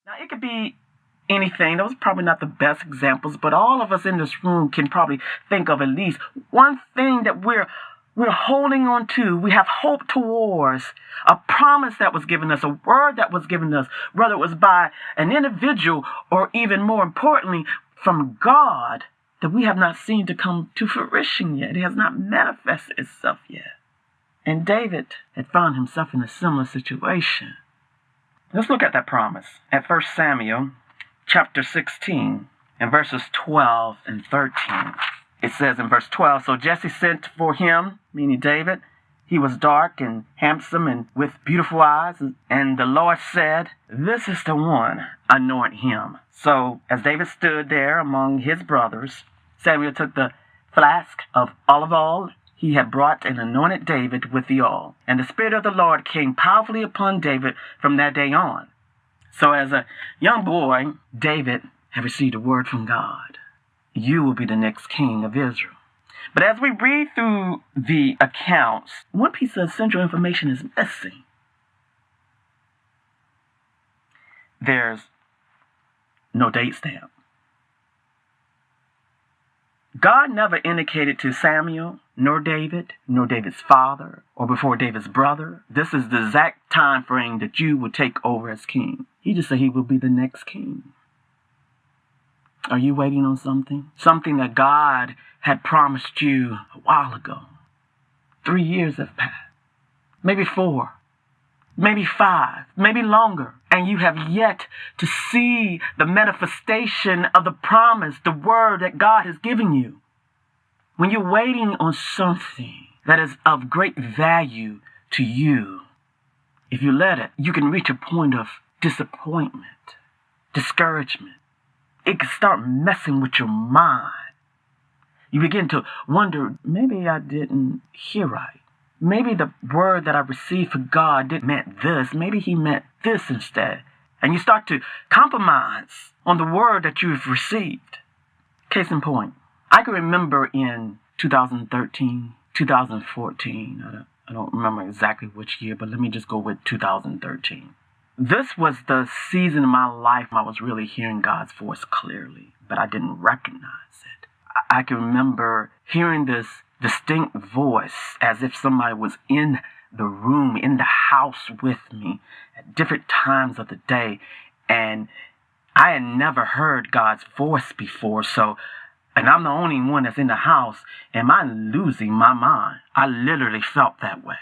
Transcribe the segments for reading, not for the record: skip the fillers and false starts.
Now, it could be anything. Those are probably not the best examples, but all of us in this room can probably think of at least one thing that we're holding on to. We have hope towards a promise that was given us, a word that was given us, whether it was by an individual or even more importantly, from God, that we have not seen to come to fruition yet. It has not manifested itself yet. And David had found himself in a similar situation. Let's look at that promise at 1 Samuel chapter 16 and verses 12 and 13. It says in verse 12, so Jesse sent for him, meaning David. He was dark and handsome and with beautiful eyes. And the Lord said, this is the one, anoint him. So as David stood there among his brothers, Samuel took the flask of olive oil he had brought and anointed David with the oil. And the Spirit of the Lord came powerfully upon David from that day on. So as a young boy, David had received a word from God. You will be the next king of Israel. But as we read through the accounts, one piece of essential information is missing. There's no date stamp. God never indicated to Samuel, nor David's father, or before David's brother, this is the exact time frame that you will take over as king. He just said he will be the next king. Are you waiting on something? Something that God had promised you a while ago. 3 years have passed. Maybe 4. Maybe 5. Maybe longer. And you have yet to see the manifestation of the promise, the word that God has given you. When you're waiting on something that is of great value to you, if you let it, you can reach a point of disappointment, discouragement. It can start messing with your mind. You begin to wonder, maybe I didn't hear right. Maybe the word that I received from God didn't meant this. Maybe he meant this instead. And you start to compromise on the word that you've received. Case in point, I can remember in 2013, 2014, I don't remember exactly which year, but let me just go with 2013. This was the season of my life I was really hearing God's voice clearly, but I didn't recognize it. I can remember hearing this distinct voice as if somebody was in the room, in the house with me at different times of the day. And I had never heard God's voice before, and I'm the only one that's in the house. Am I losing my mind? I literally felt that way.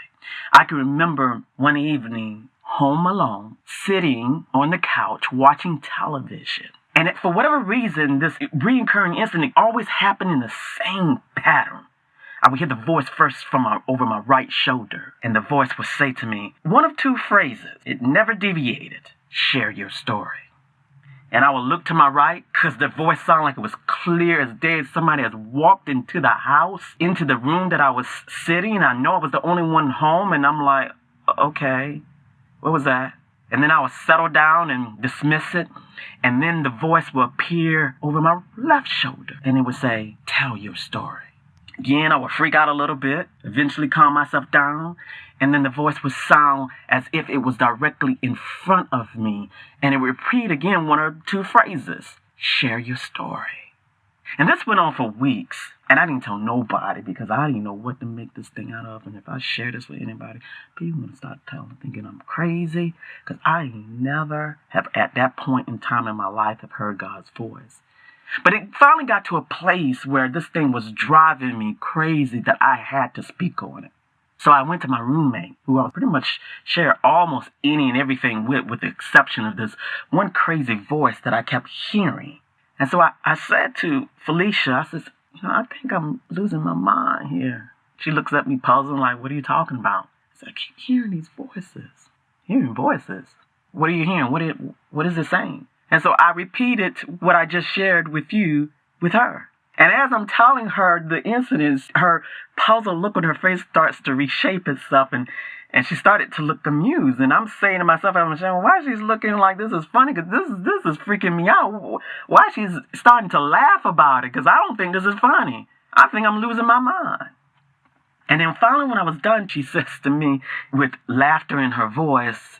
I can remember one evening, home alone, sitting on the couch watching television. And for whatever reason, this recurring incident always happened in the same pattern. I would hear the voice first from over my right shoulder, and the voice would say to me, one of two phrases, it never deviated, share your story. And I would look to my right, because the voice sounded like it was clear as day. Somebody has walked into the house, into the room that I was sitting. I know I was the only one home, and I'm like, okay, what was that? And then I would settle down and dismiss it. And then the voice would appear over my left shoulder, and it would say, tell your story. Again, I would freak out a little bit, eventually calm myself down, and then the voice would sound as if it was directly in front of me, and it would repeat again one or two phrases, share your story. And this went on for weeks, and I didn't tell nobody because I didn't know what to make this thing out of, and if I share this with anybody, people are going to start thinking I'm crazy, because I never have at that point in time in my life have heard God's voice. But it finally got to a place where this thing was driving me crazy that I had to speak on it. So I went to my roommate, who I pretty much share almost any and everything with the exception of this one crazy voice that I kept hearing. And so I said to Felicia, I said, I think I'm losing my mind here. She looks at me puzzled, like, what are you talking about? I said, I keep hearing these voices. Hearing voices? What are you hearing? What is it saying? And so I repeated what I just shared with you with her. And as I'm telling her the incidents, her puzzled look on her face starts to reshape itself, and she started to look amused. And I'm saying to myself, I'm saying, why she's looking like this is funny? Because this is freaking me out. Why she's starting to laugh about it? Because I don't think this is funny. I think I'm losing my mind. And then finally, when I was done, she says to me with laughter in her voice,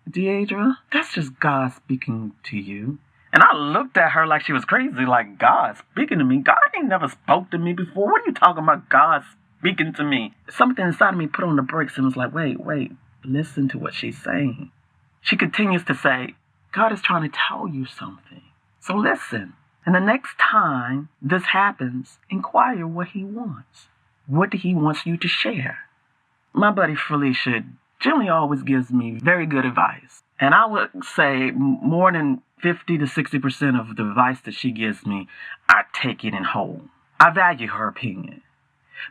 Deidre, that's just God speaking to you. And I looked at her like she was crazy, like, God speaking to me? God ain't never spoke to me before. What are you talking about, God speaking to me? Something inside of me put on the brakes and was like, wait, listen to what she's saying. She continues to say, God is trying to tell you something. So listen. And the next time this happens, inquire what he wants. What he wants you to share. My buddy Felicia generally always gives me very good advice. And I would say more than 50 to 60% of the advice that she gives me, I take it in whole. I value her opinion.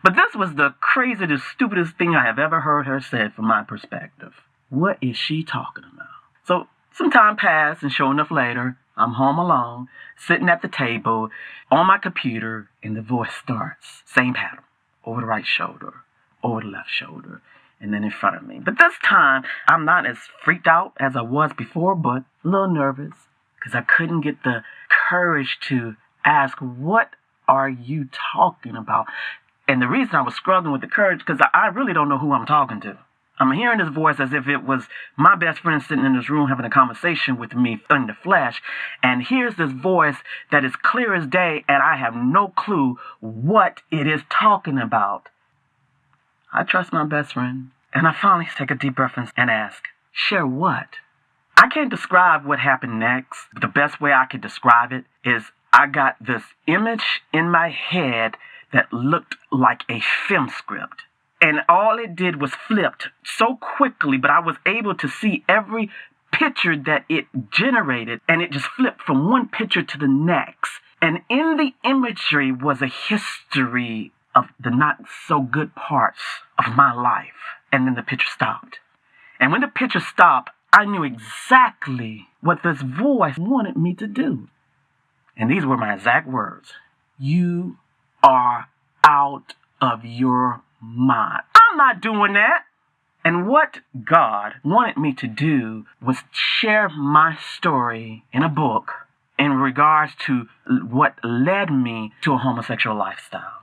But this was the craziest, stupidest thing I have ever heard her say from my perspective. What is she talking about? So some time passed, and sure enough later, I'm home alone, sitting at the table, on my computer, and the voice starts. Same pattern. Over the right shoulder, over the left shoulder, and then in front of me. But this time, I'm not as freaked out as I was before, but a little nervous, because I couldn't get the courage to ask, what are you talking about? And the reason I was struggling with the courage, because I really don't know who I'm talking to. I'm hearing this voice as if it was my best friend sitting in this room having a conversation with me in the flesh. And here's this voice that is clear as day, and I have no clue what it is talking about. I trust my best friend, and I finally take a deep breath and ask, share what? I can't describe what happened next. The best way I could describe it is I got this image in my head that looked like a film script. And all it did was flipped so quickly, but I was able to see every picture that it generated, and it just flipped from one picture to the next. And in the imagery was a history of the not so good parts of my life. And then the picture stopped. And when the picture stopped, I knew exactly what this voice wanted me to do. And these were my exact words. You are out of your mind. I'm not doing that. And what God wanted me to do was share my story in a book in regards to what led me to a homosexual lifestyle.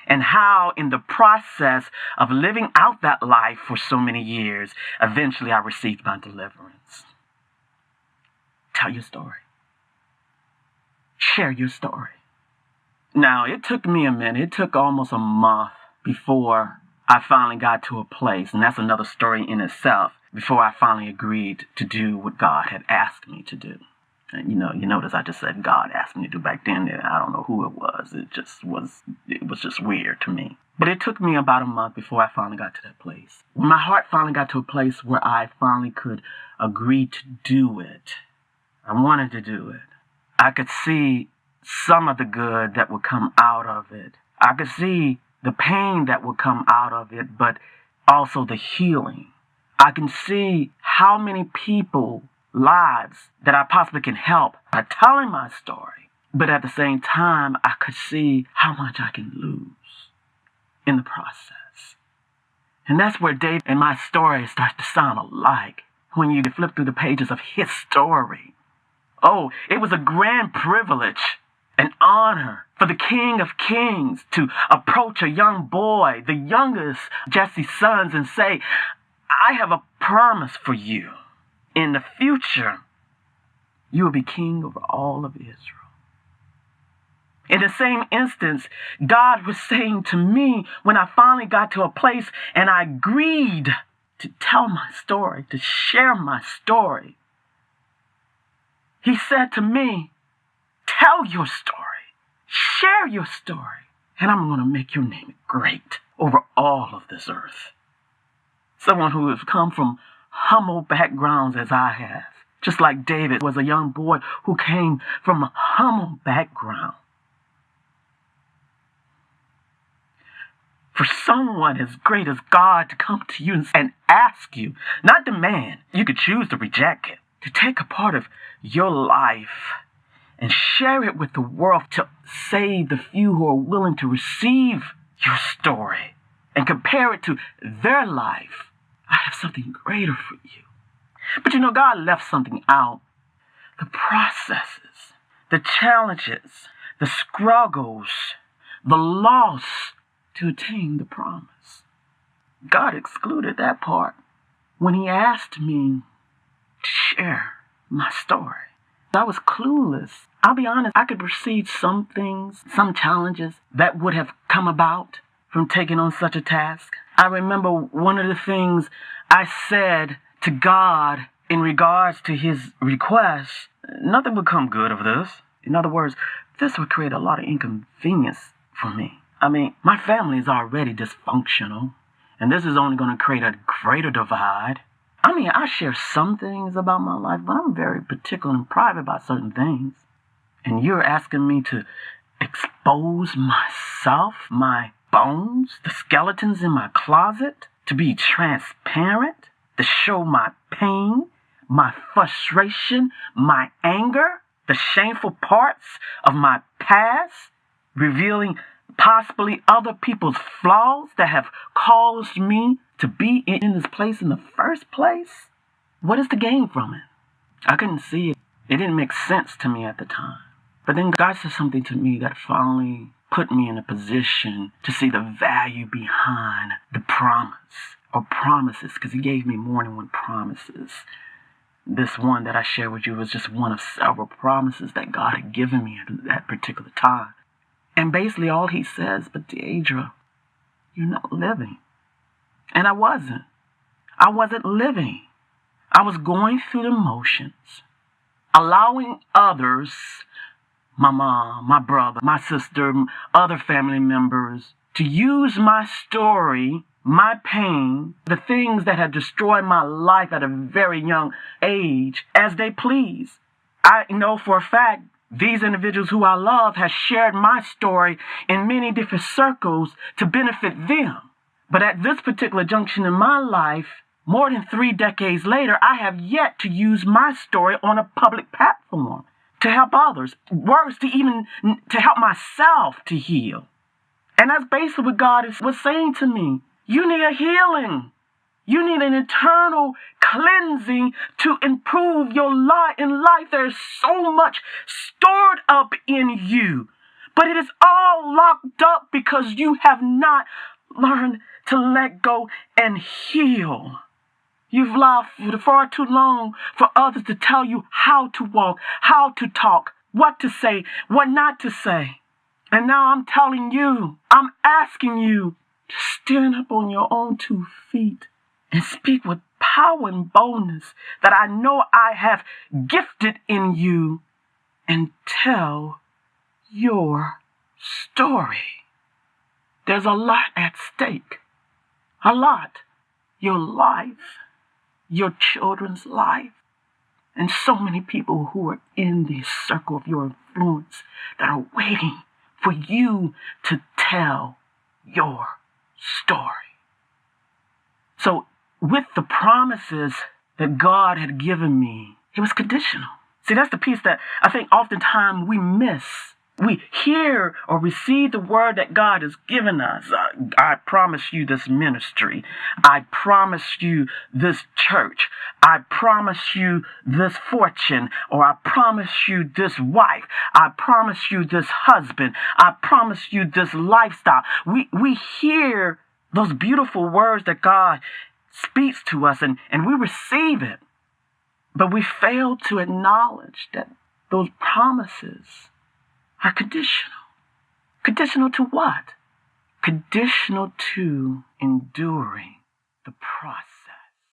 And how in the process of living out that life for so many years, eventually I received my deliverance. Tell your story. Share your story. Now, it took me a minute. It took almost a month before I finally got to a place, and that's another story in itself, before I finally agreed to do what God had asked me to do. And you notice I just said God asked me to do back then, and I don't know who it was. It was just weird to me. But it took me about a month before I finally got to that place. When my heart finally got to a place where I finally could agree to do it, I wanted to do it. I could see some of the good that would come out of it. I could see the pain that would come out of it, but also the healing. I can see how many people, lives that I possibly can help by telling my story. But at the same time, I could see how much I can lose in the process. And that's where David and my story starts to sound alike. When you flip through the pages of his story. Oh, it was a grand privilege, an honor for the King of Kings to approach a young boy, the youngest Jesse's sons, and say, I have a promise for you. In the future, you will be king over all of Israel. In the same instance, God was saying to me when I finally got to a place and I agreed to tell my story, to share my story. He said to me, tell your story, share your story, and I'm going to make your name great over all of this earth. Someone who has come from humble backgrounds as I have, just like David was a young boy who came from a humble background. For someone as great as God to come to you and ask you, not demand, you could choose to reject it, to take a part of your life and share it with the world to save the few who are willing to receive your story and compare it to their life. I have something greater for you. But God left something out. The processes, the challenges, the struggles, the loss to attain the promise. God excluded that part when he asked me share my story. I was clueless. I'll be honest, I could perceive some things, some challenges that would have come about from taking on such a task. I remember one of the things I said to God in regards to his request, nothing would come good of this. In other words, this would create a lot of inconvenience for me. I mean, my family is already dysfunctional, and this is only going to create a greater divide. I mean, I share some things about my life, but I'm very particular and private about certain things. And you're asking me to expose myself, my bones, the skeletons in my closet, to be transparent, to show my pain, my frustration, my anger, the shameful parts of my past, revealing possibly other people's flaws that have caused me to be in this place in the first place? What is the gain from it? I couldn't see it. It didn't make sense to me at the time. But then God said something to me that finally put me in a position to see the value behind the promise or promises, because he gave me more than one promises. This one that I share with you was just one of several promises that God had given me at that particular time. And basically all he says, but Deidre, you're not living. And I wasn't. I wasn't living. I was going through the motions, allowing others, my mom, my brother, my sister, other family members, to use my story, my pain, the things that had destroyed my life at a very young age, as they please. I know for a fact these individuals who I love have shared my story in many different circles to benefit them. But at this particular junction in my life, more than 3 decades later, I have yet to use my story on a public platform to help others. Worse, to help myself to heal. And that's basically what God was saying to me. You need a healing. You need an internal cleansing to improve your life. In life, there's so much stored up in you, but it is all locked up because you have not learned to let go and heal. You've allowed for far too long for others to tell you how to walk, how to talk, what to say, what not to say. And now I'm telling you, I'm asking you to stand up on your own 2 feet and speak with power and boldness that I know I have gifted in you, and tell your story. There's a lot at stake. A lot. Your life, your children's life, and so many people who are in the circle of your influence that are waiting for you to tell your story. So with the promises that God had given me, it was conditional. See, that's the piece that I think oftentimes we miss. We hear or receive the word that God has given us. I promise you this ministry. I promise you this church. I promise you this fortune. Or I promise you this wife. I promise you this husband. I promise you this lifestyle. We hear those beautiful words that God speaks to us, and we receive it. But we fail to acknowledge that those promises are conditional. Conditional to what? Conditional to enduring the process.